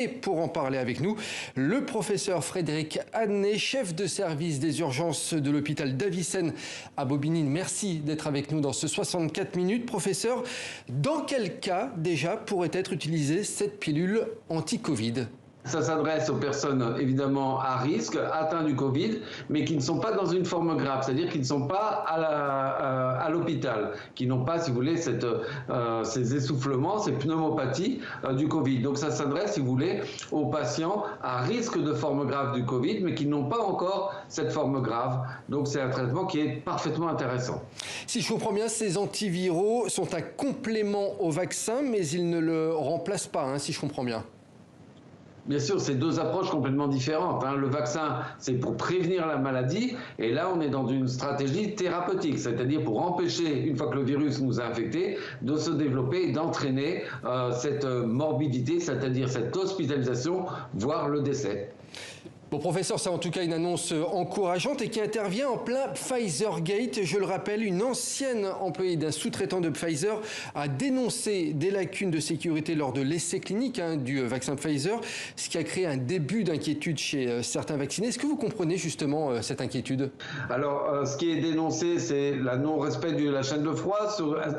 Et pour en parler avec nous, le professeur Frédéric Adnet, chef de service des urgences de l'hôpital d'Avicenne à Bobigny. Merci d'être avec nous dans ce 64 minutes. Professeur, dans quel cas déjà pourrait être utilisée cette pilule anti-Covid ? Ça s'adresse aux personnes évidemment à risque, atteintes du Covid, mais qui ne sont pas dans une forme grave, c'est-à-dire qui ne sont pas à l'hôpital, qui n'ont pas, si vous voulez, ces essoufflements, ces pneumopathies du Covid. Donc ça s'adresse, si vous voulez, aux patients à risque de forme grave du Covid, mais qui n'ont pas encore cette forme grave. Donc c'est un traitement qui est parfaitement intéressant. Si je comprends bien, ces antiviraux sont un complément au vaccin, mais ils ne le remplacent pas, hein, si je comprends bien. Bien sûr, c'est deux approches complètement différentes. Le vaccin, c'est pour prévenir la maladie, et là, on est dans une stratégie thérapeutique, c'est-à-dire pour empêcher, une fois que le virus nous a infectés, de se développer et d'entraîner cette morbidité, c'est-à-dire cette hospitalisation, voire le décès. Bon, professeur, c'est en tout cas une annonce encourageante et qui intervient en plein Pfizergate. Je le rappelle, une ancienne employée d'un sous-traitant de Pfizer a dénoncé des lacunes de sécurité lors de l'essai clinique du vaccin Pfizer, ce qui a créé un début d'inquiétude chez certains vaccinés. Est-ce que vous comprenez justement cette inquiétude ? Alors, ce qui est dénoncé, c'est le non-respect de la chaîne de froid,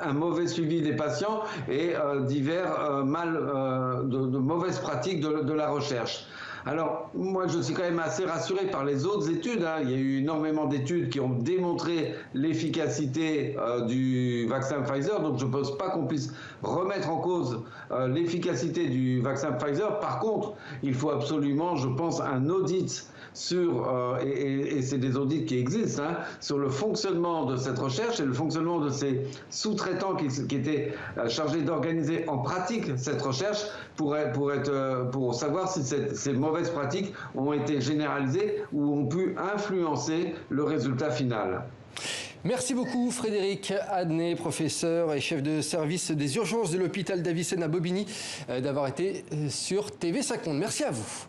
un mauvais suivi des patients et divers de mauvaises pratiques de la recherche. Alors, moi, je suis quand même assez rassuré par les autres études. Il y a eu énormément d'études qui ont démontré l'efficacité du vaccin Pfizer, donc je ne pense pas qu'on puisse remettre en cause l'efficacité du vaccin Pfizer. Par contre, il faut absolument, je pense, un audit sur, et c'est des audits qui existent, sur le fonctionnement de cette recherche et le fonctionnement de ces sous-traitants qui étaient chargés d'organiser en pratique cette recherche pour savoir si ces mauvaises pratiques ont été généralisées ou ont pu influencer le résultat final. Merci beaucoup Frédéric Adnet, professeur et chef de service des urgences de l'hôpital d'Avicenne à Bobigny, d'avoir été sur TV5 Monde. Merci à vous.